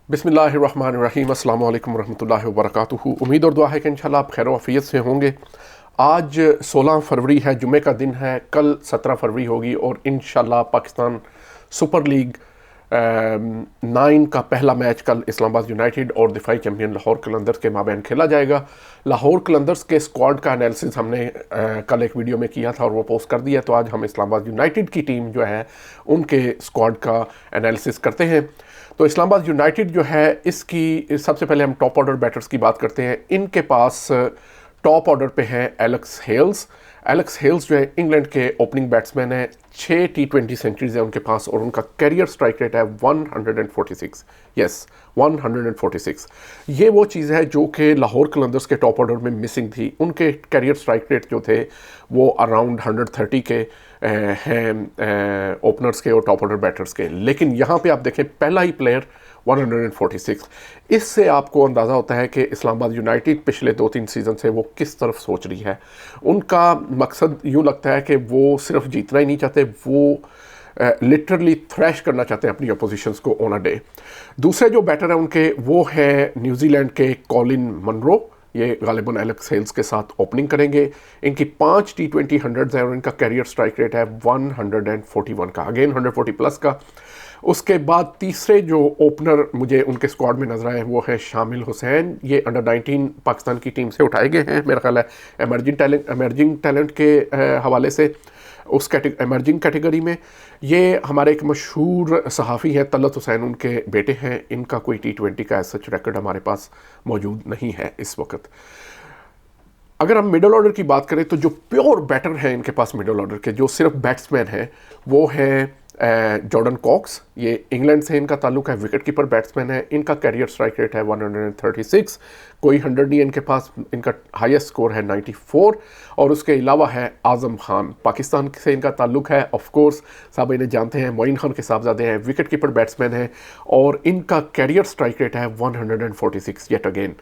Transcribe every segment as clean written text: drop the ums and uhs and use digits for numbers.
बिस्मिल्लाहिर्रहमानिर्रहीम अस्सलाम वालेकुम रहमतुल्लाहि व बरकातुहू। उम्मीद और दुआ है कि इंशाल्लाह आप खैर वाफियत से होंगे। आज 16 फरवरी है, जुमे का दिन है। कल 17 फरवरी होगी और इंशाल्लाह पाकिस्तान सुपर लीग 9 का पहला मैच कल इस्लामाबाद यूनाइटेड और दिफाई चैंपियन लाहौर कलंदर्स के माबैन खेला जाएगा। लाहौर कलंदर्स के स्क्वाड का एनालिसिस हमने कल एक वीडियो में किया था और वो पोस्ट कर दिया। तो आज हम इस्लामाबाद यूनाइटेड की टीम जो है उनके स्क्वाड का एनालिसिस करते हैं। तो इस्लामाबाद यूनाइटेड जो है इसकी सबसे पहले हम टॉप ऑर्डर बैटर्स की बात करते हैं। इनके पास टॉप ऑर्डर पे हैं एलेक्स हेल्स। एलेक्स हेल्स जो है इंग्लैंड के ओपनिंग बैट्समैन है। 6 T20 सेंचुरीज है उनके पास और उनका कैरियर स्ट्राइक रेट है 146। यस, 146। ये वो चीज़ है जो कि लाहौर कलंदर्स के टॉप ऑर्डर में मिसिंग थी। उनके कैरियर स्ट्राइक रेट जो थे वो अराउंड 130 के हैं ओपनर्स के और टॉप ऑर्डर बैटर्स के। लेकिन यहाँ पे आप देखें पहला ही प्लेयर 146। इससे आपको अंदाज़ा होता है कि इस्लामाबाद यूनाइटेड पिछले 2-3 सीज़न से वो किस तरफ सोच रही है। उनका मकसद यूँ लगता है कि वो सिर्फ जीतना ही नहीं चाहते, वो लिटरली थ्रैश करना चाहते हैं अपनी अपोजिशंस को ऑन अ डे। दूसरे जो बैटर हैं उनके वो है न्यूजीलैंड के कॉलिन मनरो। ये गालिबन एलेक्स हेल्स के साथ ओपनिंग करेंगे। इनकी 5 T20 हंड्रेड्स हैं और इनका कैरियर स्ट्राइक रेट है 141 का, अगेन 140 प्लस का। उसके बाद तीसरे जो ओपनर मुझे उनके स्क्वाड में नजर आए वो है शामिल हुसैन। ये अंडर 19 पाकिस्तान की टीम से उठाए गए हैं, मेरा ख्याल है एमर्जिंग टैलेंट के हवाले से उस एमर्जिंग कैटेगरी में। ये हमारे एक मशहूर सहाफ़ी हैं तलत हुसैन, उनके बेटे हैं। इनका कोई T20 का सच रिकॉर्ड हमारे पास मौजूद नहीं है इस वक्त। अगर हम मिडल ऑर्डर की बात करें तो जो प्योर बैटर हैं इनके पास मिडल ऑर्डर के, जो सिर्फ बैट्समैन हैं, वो है जॉर्डन कॉक्स। ये इंग्लैंड से इनका ताल्लुक है, विकेट कीपर बैट्समैन है। इनका कैरियर स्ट्राइक रेट है 136, कोई 100 नहीं इनके पास। इनका हाईएस्ट स्कोर है 94। और उसके अलावा है आज़म खान, पाकिस्तान से इनका ताल्लुक है। ऑफ कोर्स सब इन्हें जानते हैं, मोइन खान के साहबजादे हैं, विकेट कीपर बैट्समैन है और इनका कैरियर स्ट्राइक रेट है 146, येट अगेन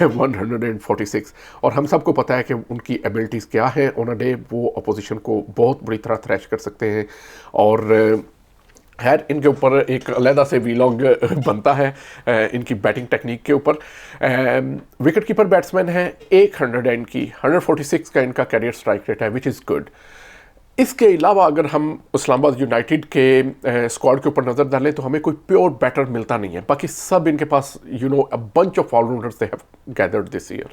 146। और हम सबको पता है कि उनकी एबिलिटीज़ क्या हैं ऑन अ डे। वो अपोजिशन को बहुत बुरी तरह थ्रैश कर सकते हैं। और खैर इनके ऊपर एक अलहदा से वीलॉग बनता है इनकी बैटिंग टेक्निक के ऊपर। विकेट कीपर बैट्समैन है, 146 का इनका कैरियर स्ट्राइक रेट है, विच इज़ गुड। इसके अलावा अगर हम इस्लामाबाद यूनाइटेड के स्क्वाड के ऊपर नज़र डालें तो हमें कोई प्योर बैटर मिलता नहीं है। बाकी सब इनके पास a bunch of allrounders they have gathered this year.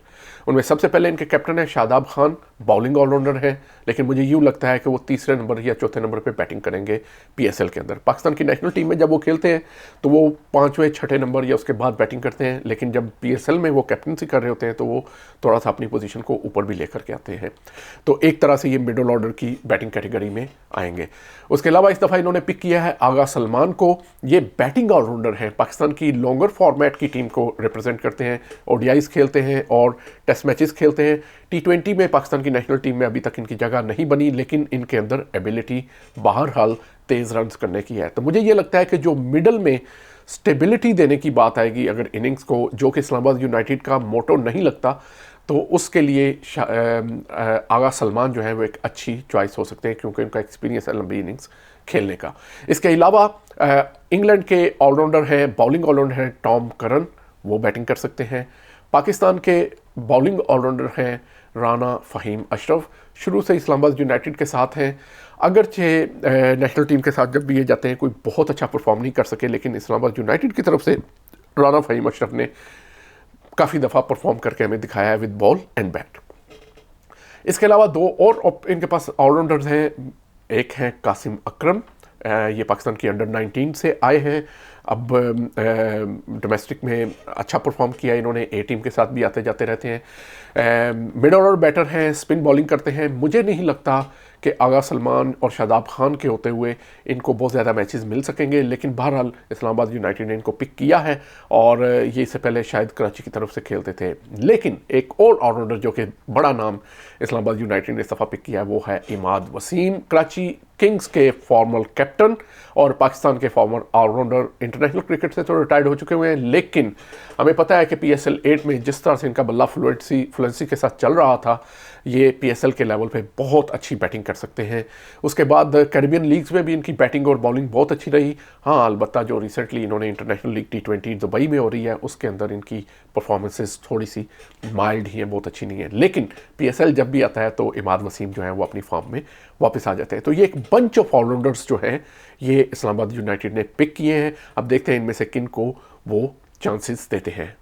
उनमें सबसे पहले इनके कैप्टन है शादाब खान, बॉलिंग ऑलराउंडर है, लेकिन मुझे यूँ लगता है कि वो तीसरे नंबर या चौथे नंबर पे बैटिंग करेंगे PSL के अंदर। पाकिस्तान की नेशनल टीम में जब वो खेलते हैं तो वो 5वें 6ठे नंबर या उसके बाद बैटिंग करते हैं, लेकिन जब PSL में वो कैप्टनसी कर रहे होते हैं तो वो थोड़ा सा अपनी पोजीशन को ऊपर भी लेकर के आते हैं। तो एक तरह से ये मिडल ऑर्डर की बैटिंग कैटेगरी में आएंगे। उसके अलावा इस दफ़ा इन्होंने पिक किया है आगा सलमान को। ये बैटिंग ऑलराउंडर हैं, पाकिस्तान की लॉन्गर फॉर्मेट की टीम को रिप्रेजेंट करते हैं, ODIs खेलते हैं और टेस्ट मैचेस खेलते हैं। T20 में पाकिस्तान की नेशनल टीम में अभी तक इनकी जगह नहीं बनी, लेकिन इनके अंदर एबिलिटी बहरहाल तेज़ रन्स करने की है। तो मुझे ये लगता है कि जो मिडल में स्टेबिलिटी देने की बात आएगी अगर इनिंग्स को, जो कि इस्लामाबाद यूनाइटेड का मोटो नहीं लगता, तो उसके लिए आगा सलमान जो है वो एक अच्छी चॉइस हो सकते हैं, क्योंकि उनका एक्सपीरियंस है लंबी इनिंग्स खेलने का। इसके अलावा इंग्लैंड के ऑलराउंडर हैं, बॉलिंग ऑलराउंडर हैं टॉम करन, वो बैटिंग कर सकते हैं। पाकिस्तान के बॉलिंग ऑलराउंडर हैं राना फ़हीम अशरफ, शुरू से इस्लामाबाद यूनाइटेड के साथ हैं। अगरचे नेशनल टीम के साथ जब भी ये जाते हैं कोई बहुत अच्छा परफॉर्म नहीं कर सके, लेकिन इस्लामाबाद यूनाइटेड की तरफ से राना फ़हीम अशरफ ने काफ़ी दफ़ा परफॉर्म करके हमें दिखाया है विद बॉल एंड बैट। इसके अलावा दो और इनके पास ऑलराउंडर्स हैं। एक हैं कासिम अकरम, ये पाकिस्तान की अंडर 19 से आए हैं। अब डोमेस्टिक में अच्छा परफॉर्म किया इन्होंने, A टीम के साथ भी आते जाते रहते हैं। मिडल ऑर्डर बैटर हैं, स्पिन बॉलिंग करते हैं। मुझे नहीं लगता कि आगा सलमान और शादाब खान के होते हुए इनको बहुत ज़्यादा मैचेस मिल सकेंगे, लेकिन बहरहाल इस्लामाबाद यूनाइटेड ने इनको पिक किया है और ये इससे पहले शायद कराची की तरफ से खेलते थे। लेकिन एक और ऑलराउंडर जो कि बड़ा नाम इस्लामाबाद यूनाइटेड ने इस दफ़ा पिक किया है वो है इमाद वसीम, कराची किंग्स के फॉर्मर कैप्टन और पाकिस्तान के फॉर्मर ऑलराउंडर। इंटरनेशनल क्रिकेट से तो रिटायर्ड हो चुके हुए हैं, लेकिन हमें पता है कि PSL 8 में जिस तरह से इनका बल्ला फ्लुएंसी के साथ चल रहा था, ये PSL के लेवल पे बहुत अच्छी बैटिंग कर सकते हैं। उसके बाद कैरिबियन लीग्स में भी इनकी बैटिंग और बॉलिंग बहुत अच्छी रही। हाँ, अलबत्ता जो रिसेंटली इन्होंने इंटरनेशनल लीग T20 दुबई में हो रही है उसके अंदर इनकी परफॉर्मेंसेस थोड़ी सी माइल्ड ही हैं, बहुत अच्छी नहीं है। लेकिन PSL जब भी आता है तो इमाद वसीम जो है वो अपनी फॉर्म में वापस आ जाते हैं। तो ये एक बंच ऑफ ऑलराउंडर्स जो हैं ये इस्लामाबाद यूनाइटेड ने पिक किए हैं। अब देखते हैं इनमें से किन को वो चांसेस देते हैं।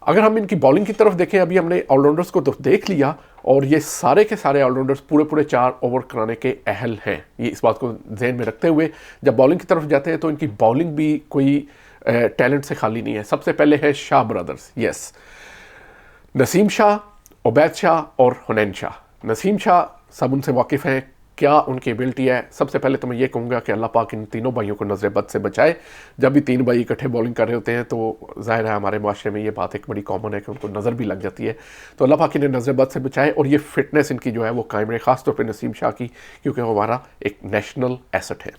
अगर हम इनकी बॉलिंग की तरफ देखें, अभी हमने ऑलराउंडर्स को तो देख लिया और ये सारे के सारे ऑलराउंडर्स पूरे 4 ओवर कराने के अहल हैं। ये इस बात को ध्यान में रखते हुए जब बॉलिंग की तरफ जाते हैं तो इनकी बॉलिंग भी कोई टैलेंट से खाली नहीं है। सबसे पहले है शाह ब्रदर्स, यस, नसीम शाह, उबैद शाह और हुनैन शाह। नसीम शाह सब उनसे वाकिफ़ हैं, क्या उनकी एबिलिटी है। सबसे पहले तो मैं ये कहूँगा कि अल्लाह पाक इन तीनों भाइयों को नज़र बद से बचाए। जब भी 3 भाई इकट्ठे बॉलिंग कर रहे होते हैं तो ज़ाहिर है हमारे माशरे में ये बात एक बड़ी कॉमन है कि उनको नज़र भी लग जाती है। तो अल्लाह पाक इन्हें नज़र बद से बचाए और ये फिटनेस इनकी जो है वो कायम रहे, ख़ासतौर पर नसीम शाह की, क्योंकि वो हमारा एक नेशनल एसेट है।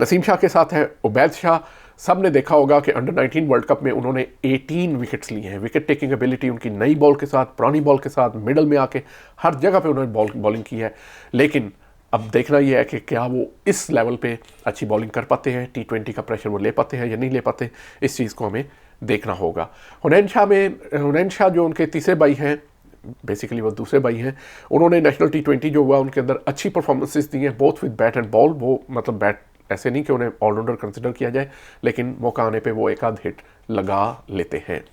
नसीम शाह के साथ है उबैद शाह। सब ने देखा होगा कि अंडर 19 वर्ल्ड कप में उन्होंने 18 विकेट्स लिए हैं। विकेट टेकिंग एबिलिटी उनकी नई बॉल के साथ, पुरानी बॉल के साथ, मिडल में आके हर जगह पे उन्होंने बॉलिंग की है। लेकिन अब देखना यह है कि क्या वो इस लेवल पे अच्छी बॉलिंग कर पाते हैं, T20 का प्रेशर वो ले पाते हैं या नहीं ले पाते, इस चीज़ को हमें देखना होगा। हुनैन शाह जो उनके तीसरे भाई हैं, बेसिकली वो दूसरे भाई हैं, उन्होंने नेशनल T20 जो हुआ उनके अंदर अच्छी परफॉर्मेंसेस दी हैं, both with bat and ball. वो मतलब बैट ऐसे नहीं कि उन्हें ऑलराउंडर कंसिडर किया जाए, लेकिन मौका आने पे वो एक आध हिट लगा लेते हैं।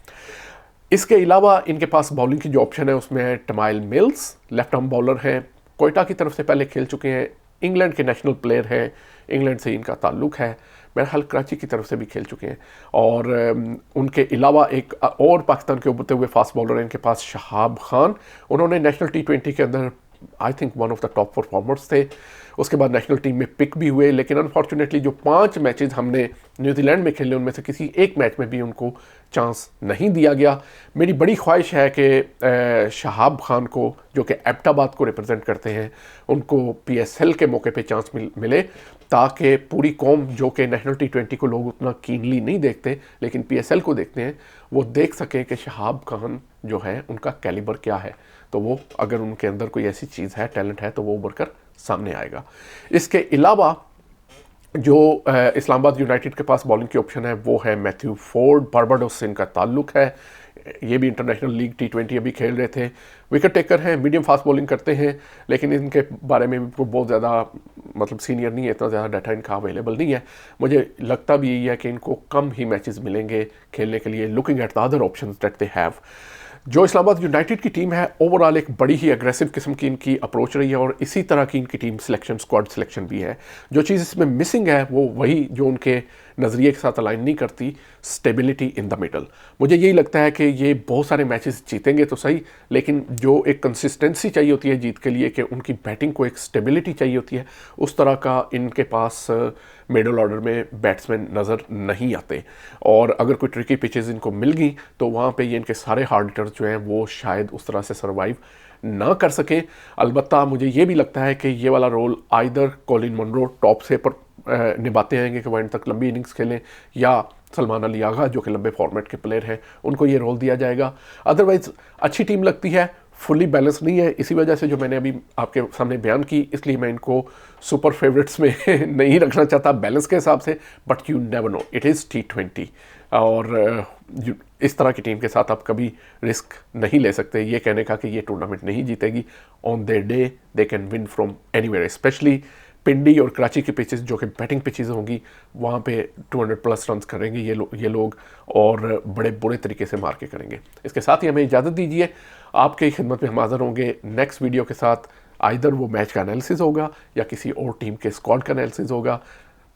इसके अलावा इनके पास बॉलिंग की जो ऑप्शन है उसमें है टमाइल मिल्स, लेफ्ट आर्म बॉलर हैं, कोयटा की तरफ से पहले खेल चुके हैं, इंग्लैंड के नेशनल प्लेयर हैं, इंग्लैंड से इनका ताल्लुक है, बहरहाल कराची की तरफ से भी खेल चुके हैं। और उनके अलावा एक और पाकिस्तान के उभरते हुए फास्ट बॉलर हैं इनके पास, शहाब खान। उन्होंने नेशनल T20 के अंदर I think one of the top performers थे। उसके बाद नेशनल टीम में पिक भी हुए, लेकिन अनफॉर्चुनेटली जो 5 मैचेस हमने न्यूजीलैंड में खेले उनमें से किसी एक मैच में भी उनको चांस नहीं दिया गया। मेरी बड़ी ख्वाहिश है कि शहाब खान को, जो कि एबटाबाद को रिप्रेजेंट करते हैं, उनको PSL के मौके पे चांस मिले, ताकि पूरी कौम जो कि नेशनल T20 को लोग उतना कीनली नहीं देखते लेकिन PSL को देखते हैं, वो देख सकें कि शहाब खान जो है उनका कैलिबर क्या है। तो वो अगर उनके अंदर कोई ऐसी चीज़ है, टैलेंट है, तो वो उभर कर सामने आएगा। इसके अलावा जो इस्लामाबाद यूनाइटेड के पास बॉलिंग की ऑप्शन है वो है मैथ्यू फोर्ड, बारबाडोस से इनका ताल्लुक है। ये भी इंटरनेशनल लीग T20 अभी खेल रहे थे, विकेट टेकर हैं, मीडियम फास्ट बॉलिंग करते हैं, लेकिन इनके बारे में भी बहुत ज़्यादा मतलब सीनियर नहीं है, इतना ज़्यादा डाटा इनका अवेलेबल नहीं है। मुझे लगता भी यही है कि इनको कम ही मैचेस मिलेंगे खेलने के लिए, looking at the other options that they have. जो इस्लामाबाद यूनाइटेड की टीम है ओवरऑल एक बड़ी ही एग्रेसिव किस्म की इनकी अप्रोच रही है और इसी तरह की इनकी टीम सिलेक्शन, स्क्वाड सिलेक्शन भी है। जो चीज़ इसमें मिसिंग है वो वही जो उनके नज़रिए के साथ अलाइन नहीं करती, स्टेबिलिटी इन द मिडल। मुझे यही लगता है कि ये बहुत सारे मैचेस जीतेंगे तो सही, लेकिन जो एक कंसिस्टेंसी चाहिए होती है जीत के लिए, कि उनकी बैटिंग को एक स्टेबिलिटी चाहिए होती है, उस तरह का इनके पास मिडल ऑर्डर में बैट्समैन नज़र नहीं आते। और अगर कोई ट्रिकी पिचेस इनको मिल गई तो वहाँ पे ये इनके सारे हार्ड हिटर्स जो हैं वो शायद उस तरह से सर्वाइव ना कर सकें। अलबत्ता मुझे ये भी लगता है कि ये वाला role either Colin Munro top से पर निभाते रहेंगे कि वो एंड तक लंबी इनिंग्स खेलें, या सलमान अली आगा जो कि लंबे फॉर्मेट के प्लेयर हैं उनको ये रोल दिया जाएगा। अदरवाइज़ अच्छी टीम लगती है, फुली बैलेंस नहीं है, इसी वजह से जो मैंने अभी आपके सामने बयान की, इसलिए मैं इनको सुपर फेवरेट्स में नहीं रखना चाहता बैलेंस के हिसाब से, but you never know, it is T20 और इस तरह की टीम के साथ आप कभी रिस्क नहीं ले सकते ये कहने का कि ये टूर्नामेंट नहीं जीतेगी। On their day they can win from anywhere, especially Pindi और कराची की पिचेस जो कि बैटिंग पिचेस होंगी, वहाँ पे 200+ रन करेंगे ये लोग और बड़े बुरे तरीके से मार के करेंगे। इसके साथ ही हमें इजाज़त दीजिए, आपके खिदमत में हम हाज़िर होंगे नेक्स्ट वीडियो के साथ। आइदर वो मैच का एनालिसिस होगा या किसी और टीम के स्क्वाड का एनालिसिस होगा।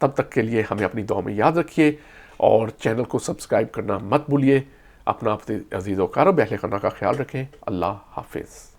तब तक के लिए हमें अपनी दुआ में याद रखिए और चैनल को सब्सक्राइब करना मत भूलिए। अपना अपने अजीज़ व कारब अहले खाना का ख्याल रखें। अल्लाह हाफिज़।